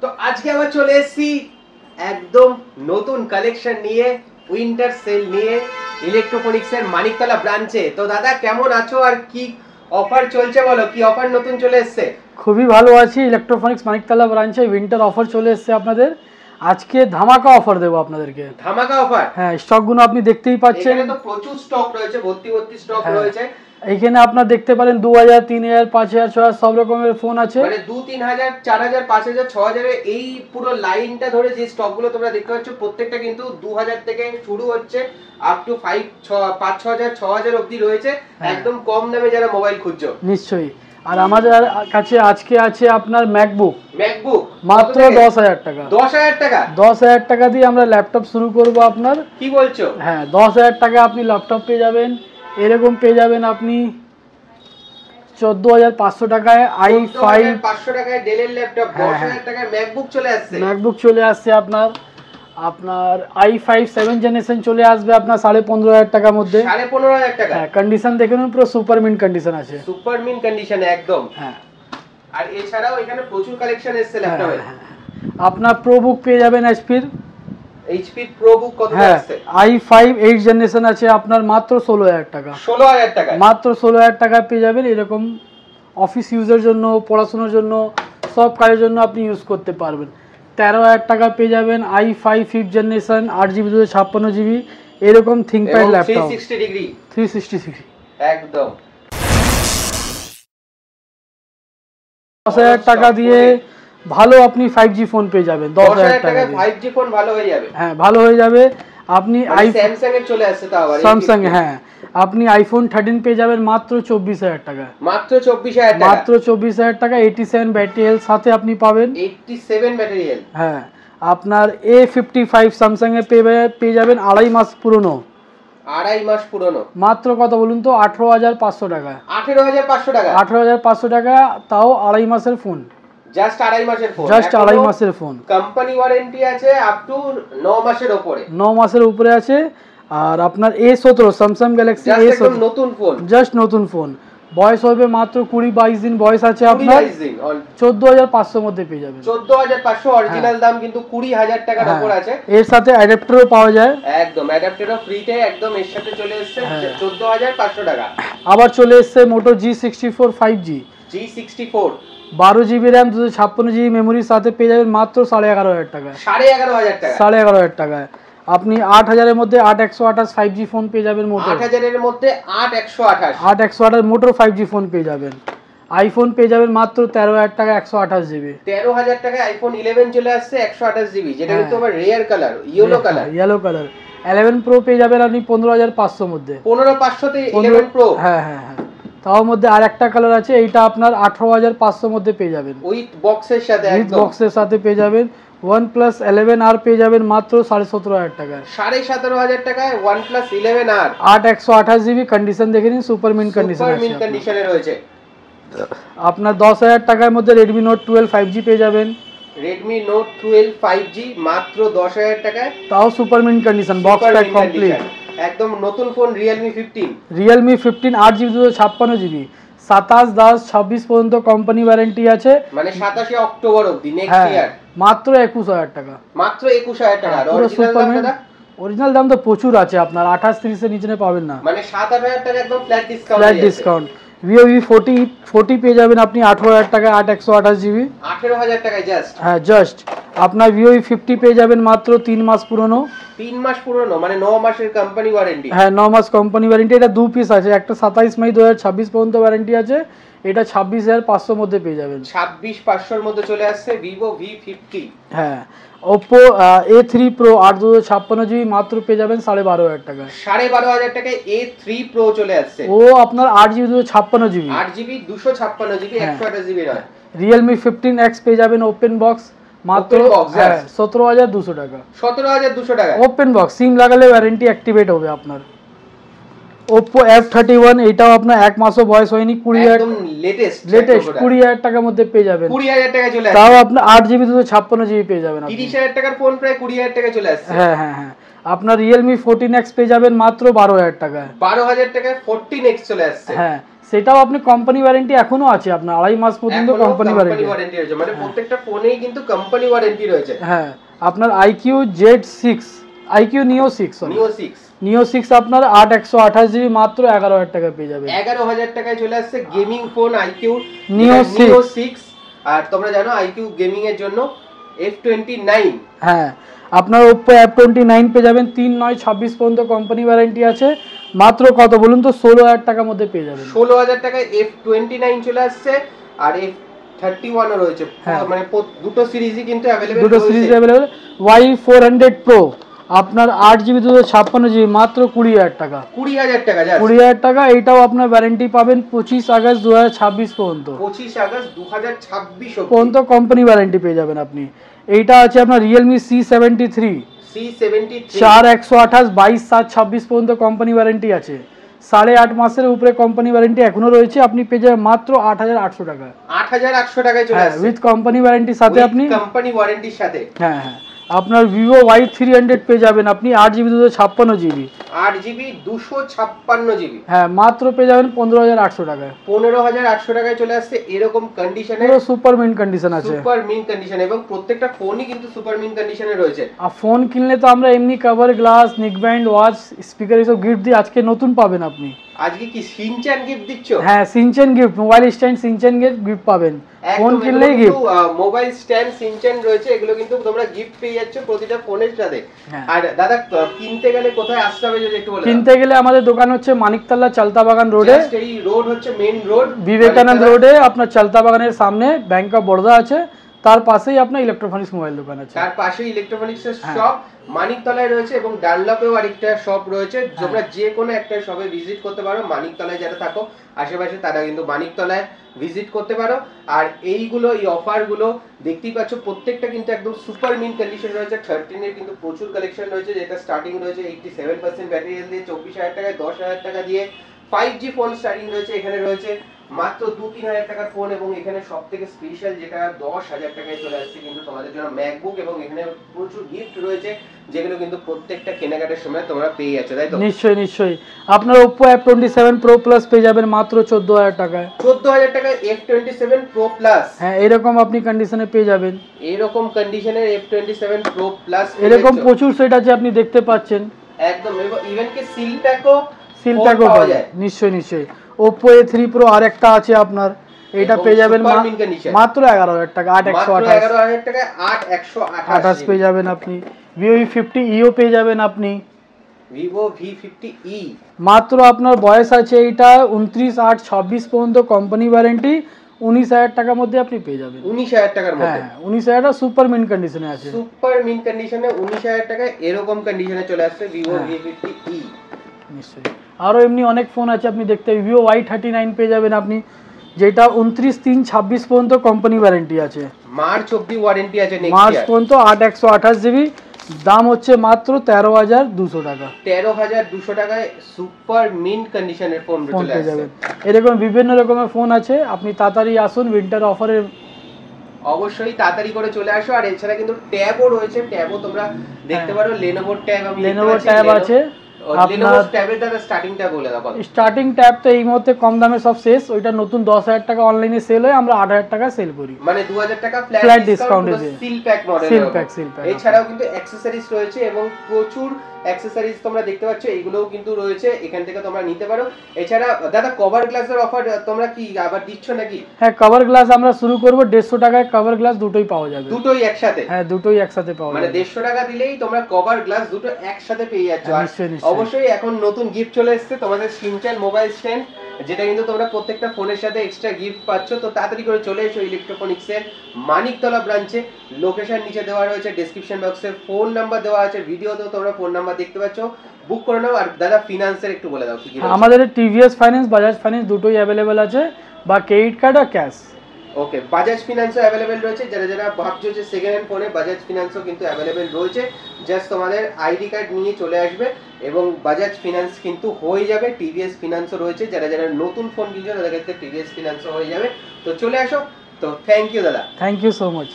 তো আজকে আবার চলে এসেছি একদম নতুন কালেকশন নিয়ে, উইন্টার সেল নিয়ে ইলেকট্রনিক্স এর মানিকতলা ব্রাঞ্চে। তো দাদা কেমন আছো আর কি অফার চলছে বলো, কি অফার নতুন চলে এসেছে? খুবই ভালো আছি। ইলেকট্রনিক্স মানিকতলা ব্রাঞ্চে উইন্টার অফার চলে এসেছে আপনাদের। আজকে ধামাকা অফার দেবো আপনাদেরকে। ধামাকা অফার? হ্যাঁ, স্টকগুলো আপনি দেখতেই পাচ্ছেন। এখানে তো প্রচুর স্টক রয়েছে, ভর্তি স্টক রয়েছে। এইখানে আপনারা দেখতে পারেন 2000, 3000, 5000, 6000 সব রকমের ফোন আছে। মানে 2, 3000, 4000, 5000, 6000 এই পুরো লাইনটা ধরে যে স্টকগুলো তোমরা দেখতে পাচ্ছ প্রত্যেকটা কিন্তু 2000 থেকে শুরু হচ্ছে আপ টু 5-6000, 6000 অবধি রয়েছে। একদম কম দামে যারা মোবাইল খুঁজছো নিশ্চয়ই। আর আমাদের কাছে আজকে আছে আপনার ম্যাকবুক মাত্র 10,000 টাকা। 10,000 টাকা? 10,000 টাকা দিয়ে আমরা ল্যাপটপ শুরু করব আপনার। কি বলছো? হ্যাঁ, 10,000 টাকা আপনি ল্যাপটপ পেয়ে যাবেন। এরকম পেয়ে যাবেন আপনি 14,500 টাকায় i5 500 টাকায় ডেলের ল্যাপটপ। 10,000 টাকায় ম্যাকবুক চলে আসছে। ম্যাকবুক চলে আসছে আপনার i5 7 জেনারেশন চলে আসবে আপনার 15,500 টাকার মধ্যে। 15,500 টাকা? হ্যাঁ, কন্ডিশন দেখে নিন, পুরো সুপার মিন্ট কন্ডিশন আছে। সুপার মিন্ট কন্ডিশনে একদম। হ্যাঁ, আর এছাড়াও এখানে প্রচুর কালেকশন এসেছে ল্যাপটপের। আপনার প্রো বুক পেয়ে যাবেন এইচপি প্রো বুক কত আসছে? i5 8 জেনারেশন আছে আপনার মাত্র 16,000 টাকা। 16,000 টাকা? মাত্র 16,000 টাকা পেয়ে যাবেন। এরকম অফিস ইউজের জন্য, পড়াশোনার জন্য, সব কাজের জন্য আপনি ইউজ করতে পারবেন। 13,000 টাকা পেয়ে যাবেন i5 5th generation 8GB 256GB এরকম থিংকপ্যাড ল্যাপটপ 360 ডিগ্রি। 360 একদম। 10,000 টাকা দিয়ে ভালো আপনি 5G ফোন পেয়ে যাবেন। 10,000 টাকা 5G ফোন ভালো হয়ে যাবে। হ্যাঁ, ভালো হয়ে যাবে। আপনি স্যামসাং এর চলে আসছে তাও আবার। স্যামসাং, হ্যাঁ, আপনি আইফোন 13 পেয়ে যাবেন মাত্র 24,000 টাকা। মাত্র 24,000 টাকা? মাত্র 24,000 টাকা। 87 ব্যাটারি হেলথ সাথে আপনি পাবেন। 87 ব্যাটারি হেলথ? হ্যাঁ। আপনার A55 স্যামসাং এ পেয়ে যাবেন 2.5 মাস পুরনো। 2.5 মাস পুরনো? মাত্র কত বলুন তো? 18,500 টাকা। 18,500 টাকা? 18,500 টাকা, তাও 2.5 মাসের ফোন। জাস্ট 2.5 মাসের ফোন? জাস্ট 2.5 মাসের ফোন। কোম্পানি ওয়ারেন্টি আছে আপ টু 9 মাসের উপরে। 9 মাসের উপরে আছে। আর আপনার A17 স্যামসাং গ্যালাক্সি A17 নতুন ফোন, জাস্ট নতুন ফোন। বয়স হবে মাত্র 20-22 দিন বয়স আছে আপনার। 14,500 মধ্যে পেয়ে যাবেন। 14,500 অরিজিনাল দাম, কিন্তু 20,000 টাকার উপর আছে। এর সাথে অ্যাডাপ্টারও পাওয়া যায়। একদম, অ্যাডাপ্টারও ফ্রিতে একদম এর সাথে চলে এসেছে। 14,500 টাকা। আবার চলে এসেছে মোটো G64 5G। G64 12GB RAM 256GB মেমোরির সাথে পেয়ে যাবেন মাত্র 11,500 টাকা। 11,500 টাকা? 11,500 টাকায় আপনি 8,000 এর মধ্যে 8/128 5G ফোন পেয়ে যাবেন। মোটো 8,000 এর মধ্যে 8/128 8/128 মোটো 5G ফোন পেয়ে যাবেন। আইফোন পেয়ে যাবেন মাত্র 13,000 টাকা 128GB। 13,000 টাকায় আইফোন 11 চলে আসছে 128GB, যেটা কিন্তু আবার rare colour, yellow colour. 11 pro পেয়ে যাবেন আপনি 15,500 মধ্যে। 15,500 তে 11 প্রো? হ্যাঁ, তার মধ্যে আরেকটা কালার আছে, এইটা আপনার 18,500 মধ্যে পেয়ে যাবেন উইথ বক্সের সাথে। একদম বক্সের সাথে পেয়ে যাবেন। OnePlus 11R পেয়ে যাবেন মাত্র 17,500 টাকা। 17,500 টাকায় OnePlus 11R 8/128GB কন্ডিশন দেখে নিন, সুপার মিন্ট কন্ডিশনে রয়েছে। আপনার 10,000 টাকার মধ্যে Redmi Note 12 5G পেয়ে যাবেন। Redmi Note 12 5G মাত্র 10,000 টাকায়, তাও super mint condition, box pack complete. একদম নতুন phone Realme 15। Realme 15 8GB 256GB 27/10/26 পর্যন্ত কোম্পানি ওয়ারেন্টি আছে, মানে 27 অক্টোবর অবধি, নেক্সট ইয়ার। মাত্র 21,000 টাকা। মাত্র 21,000 টাকা। অরিজিনাল দাম তো প্রচুর আছে আপনার, 28-30 এর নিচে পাবেন না। মানে 7,000 টাকা একদম ফ্ল্যাট ডিসকাউন্ট। Vivo V40 পেয়ে যাবেন আপনি 18,000 টাকায় 8/128GB। 18,000 টাকায় জাস্ট? হ্যাঁ, জাস্ট। আপনার Vivo V50 পেয়ে যাবেন মাত্র 3 মাস পুরনো। 3 মাস পুরনো মানে 9 মাসের কোম্পানি ওয়ারেন্টি? হ্যাঁ, 9 মাস কোম্পানি ওয়ারেন্টি। এটা 2 পিস আছে, একটা 27 মে 2026 পর্যন্ত ওয়ারেন্টি আছে, এটা 26,500 মধ্যে পেয়ে যাবেন। 26,500 এর মধ্যে চলে আসছে Vivo V50। হ্যাঁ, Oppo A3 Pro 8/256GB মাত্র পেয়ে যাবেন 12,500 টাকা। 12,500 টাকায় A3 Pro চলে আসছে। ও আপনার 8GB 256GB 8GB 256GB 128GB নয়। Realme 15X পেয়ে যাবেন ওপেন বক্স মাত্র 17,200 টাকা। 17,200 টাকা ওপেন বক্স, সিম লাগালে ওয়ারেন্টি অ্যাক্টিভেট হবে আপনার। Oppo F31 এটাও আপনার এক মাসও বয়স হয়নি, 20,000 একদম লেটেস্ট 20,000 টাকার মধ্যে পেয়ে যাবেন। 20,000 টাকা চলে আসছে, তাও আপনার 8GB 256GB পেয়ে যাবেন। 30,000 টাকার ফোন প্রায় 20,000 টাকা চলে আসছে। হ্যাঁ, আপনার Realme 14X পেয়ে যাবেন মাত্র 12,000 টাকায়। 12,000 টাকায় 14X চলে আসছে। হ্যাঁ, সেটাও আপনি কোম্পানি ওয়ারেন্টি এখনো আছে আপনার 2.5 মাস পর্যন্ত কোম্পানি ওয়ারেন্টি রয়েছে, মানে প্রত্যেকটা ফোনেই কিন্তু কোম্পানি ওয়ারেন্টি রয়েছে। হ্যাঁ, আপনার IQ Z6 IQ Neo 6 Neo 6 আপনার 8/128 GB মাত্র 11,000 টাকায় পেয়ে যাবেন। 11,000 টাকায় চলে আসছে গেমিং ফোন IQ Neo 6। আর তোমরা জানো IQ গেমিং এর জন্য F29। হ্যাঁ, আপনার Oppo F29 পেয়ে যাবেন 3/9/26 পর্যন্ত কোম্পানি ওয়ারেন্টি আছে, মাত্র কত বলুন তো 16,000 টাকার মধ্যে পেয়ে যাবেন। 16,000 টাকায় F29 চলে আসছে, আর F31 ও রয়েছে, মানে দুটো সিরিজই কিন্তু अवेलेबल রয়েছে। দুটো সিরিজ अवेलेबल। Y400 Pro আপনার 8GB 256GB মাত্র 20,000 টাকা। 20,000 টাকা, 20,000 টাকা। এইটাও আপনার ওয়ারেন্টি পাবেন 25 আগস্ট 2026 পর্যন্ত। 25 আগস্ট 2026 পর্যন্ত কোম্পানি ওয়ারেন্টি পেয়ে যাবেন আপনি। এইটা আছে আপনার Realme C73 4/128 22/7/26 পর্যন্ত কোম্পানি ওয়ারেন্টি আছে। 8.5 মাসের উপরে কোম্পানি ওয়ারেন্টি এখনো রয়েছে, আপনি পেয়ে যাবেন মাত্র 8,800 টাকা। 8,800 টাকায় চলে আসছে উইথ কোম্পানি ওয়ারেন্টির সাথে আপনি কোম্পানি ওয়ারেন্টির সাথে। হ্যাঁ হ্যাঁ, আপনার Vivo Y300 পেয়ে যাবেন আপনি 8GB 256GB 8GB 256GB। হ্যাঁ, মাত্র পেয়ে যাবেন 15,800 টাকায়। 15,800 টাকায় চলে আসছে এরকম কন্ডিশনে, পুরো সুপার মিন্ট কন্ডিশন আছে, সুপার মিন্ট কন্ডিশন, এবং প্রত্যেকটা ফোনই কিন্তু সুপার মিন্ট কন্ডিশনে রয়েছে। আর ফোন কিনলে তো আমরা এমনি cover, glass, neck band, watch, speaker এসব গিফট দিই। আজকে নতুন পাবেন আপনি। আজকে কি শিনচ্যান গিফট দিচ্ছ? হ্যাঁ, Shinchan gift, mobile stand Shinchan gift পাবেন, ফোন কিনলেই গিফট। মোবাইল স্ট্যান্ড শিনচ্যান রয়েছে, এগুলো কিন্তু তোমরা গিফট পেয়ে যাচ্ছ প্রতিটা ফোনের সাথে। আর দাদা কিনতে গেলে কোথায় আসতে হবে যদি একটু বলে? কিনতে গেলে আমাদের দোকান হচ্ছে মানিকতলা চালতাবাগান রোডে। এই রোড হচ্ছে মেইন রোড, বিবেকানন্দ রোডে আপনার চালতাবাগানের সামনে ব্যাংক অফ বরোদা আছে, তার পাশেই আপনার ইলেকট্রনিক্স মোবাইল দোকান আছে। তার পাশেই ইলেকট্রনিক্স এর শপ মানিকতলায় রয়েছে, এবং ডানলপেও আরেকটা শপ রয়েছে। তোমরা যে কোনো একটা শপে ভিজিট করতে পারো। মানিকতলায় যারা থাকো আশেপাশে তারা কিন্তু মানিকতলায় ভিজিট করতে পারো। আর এইগুলো, এই অফারগুলো দেখতেই পাচ্ছ, প্রত্যেকটা কিন্তু একদম সুপার মিন্ট কন্ডিশন রয়েছে। 13 এর কিন্তু প্রচুর কালেকশন রয়েছে, যেটা স্টার্টিং রয়েছে 87% ব্যাটারি হেলথ দিয়ে 24,000 টাকায়, 10,000 টাকা দিয়ে 5G ফোন স্টার্টিং রয়েছে। এখানে রয়েছে মাত্র 2-3 হাজার টাকার ফোন, এবং এখানে সব থেকে স্পেশাল যেটা 10,000 টাকায় চলে আসছে কিন্তু তোমাদের জন্য ম্যাকবুক, এবং এখানে প্রচুর গিফট রয়েছে যেগুলো কিন্তু প্রত্যেকটা কেনাকাটার সময় তোমরা পেয়ে যাচ্ছ, তাই তো? নিশ্চয়ই নিশ্চয়ই। আপনার Oppo F27 Pro Plus পেয়ে যাবেন মাত্র 14,000 টাকায়। 14,000 টাকায় F27 Pro Plus। হ্যাঁ, এরকম আপনি কন্ডিশনে পেয়ে যাবেন। এরকম কন্ডিশনের F27 Pro Plus এরকম প্রচুর সেট আছে, আপনি দেখতে পাচ্ছেন একদম। ইভেন কি সিল প্যাকও পাওয়া যায়। নিশ্চয়ই নিশ্চয়ই। Oppo A3 Pro আরেকটা আছে আপনার, এটা পেয়ে যাবেন মাত্র 11,000 টাকা, 8/128 টাকায় 8/128 পেয়ে যাবেন আপনি। Vivo V50e পেয়ে যাবেন আপনি। Vivo V50e মাত্র আপনার বয়স আছে এইটা 29/8/26 পর্যন্ত কোম্পানি ওয়ারেন্টি, 19,000 টাকার মধ্যে আপনি পেয়ে যাবেন। 19,000 টাকার মধ্যে? হ্যাঁ, 19,000 সুপার মিন্ট কন্ডিশনে আছে। সুপার মিন্ট কন্ডিশনে 19,000 টাকায় এরকম কন্ডিশনে চলে আসছে Vivo V50e। নিশ্চয়ই। আরো এমনি অনেক ফোন আছে আপনি দেখতে, Vivo Y39 পেয়ে যাবেন আপনি, যেটা 29/3/26 পর্যন্ত কোম্পানি ওয়ারেন্টি আছে। মার্চ অবধি ওয়ারেন্টি আছে, মার্চ পর্যন্ত 8/128GB, দাম হচ্ছে মাত্র 13,200 টাকা। 13,200 টাকায় সুপার মিন্ট কন্ডিশনের ফোন পেয়ে যাবেন। এরকম বিভিন্ন রকমের ফোন আছে, আপনি তাড়াতাড়ি আসুন উইন্টার অফারে, অবশ্যই তাড়াতাড়ি করে চলে আসো। আর এছাড়া কিন্তু ট্যাবও রয়েছে, ট্যাবও তোমরা দেখতে পারো। Lenovo ট্যাব, আমি Lenovo ট্যাব আছে Lenovo ট্যাবের দাদা স্টার্টিংটা বলে দাও। স্টার্টিং ট্যাব তো এই মুহূর্তে কম দামে সব শেষ, ওইটা নতুন 10,000 টাকা অনলাইনে সেল হয়, আমরা 8,000 টাকা সেল করি, মানে 2,000 টাকা ফ্ল্যাট ডিসকাউন্ট আছে। Seal pack model, seal pack. এছাড়াও কিন্তু অ্যাকসেসরিজ রয়েছে, এবং প্রচুর অ্যাকসেসরিজ তোমরা দেখতে পাচ্ছ, এইগুলোও কিন্তু রয়েছে, এখান থেকে তোমরা নিতে পারো। এছাড়া দাদা কভার গ্লাসের অফার তোমরা কি আবার দিচ্ছ নাকি? হ্যাঁ, কভার গ্লাস আমরা শুরু করব 150 টাকায়, কভার গ্লাস দুটোই পাওয়া যাবে। দুটোই একসাথে? হ্যাঁ, দুটোই একসাথে পাওয়া যাবে, মানে 150 টাকা দিলেই তোমরা কভার গ্লাস দুটো একসাথে পেয়ে যাচ্ছ। অবশ্যই এখন নতুন গিফট চলে এসেছে তোমাদের শিনচ্যান মোবাইল স্ট্যান্ড, যেটা কিন্তু তোমরা প্রত্যেকটা ফোনের সাথে এক্সট্রা গিফট পাচ্ছ। তো তাড়াতাড়ি করে চলে এসো ইলেকট্রনিক্স এর মানিকতলা ব্রাঞ্চে। লোকেশন নিচে দেওয়া রয়েছে, ডেসক্রিপশন বক্সে ফোন নাম্বার দেওয়া আছে, ভিডিওতেও তোমরা ফোন নাম্বার দেখতে পাচ্ছ, বুক করে নাও। আর দাদা ফিনান্সের একটু বলে দাও কি কি। আমাদের টিভিএস ফাইন্যান্স, বাজাজ ফাইন্যান্স দুটোই অ্যাভেলেবেল আছে, বা ক্রেডিট কার্ড আর ক্যাশ। ওকে, বাজাজ ফিনান্সও অ্যাভেলেবেল রয়েছে। যারা যারা ভাবছো যে সেকেন্ড হ্যান্ড ফোনে, বাজাজ ফিনান্সও কিন্তু অ্যাভেলেবেল রয়েছে। জাস্ট তোমাদের আইডি কার্ড নিয়ে চলে আসবে এবং বাজাজ ফিনান্স কিন্তু হয়ে যাবে। টিভিএস ফিনান্সও রয়েছে, যারা যারা নতুন ফোন কিনছো তাদের ক্ষেত্রে টিভিএস ফিনান্সও হয়ে যাবে। তো চলে আসো। তো থ্যাংক ইউ দাদা, থ্যাংক ইউ সো মাচ।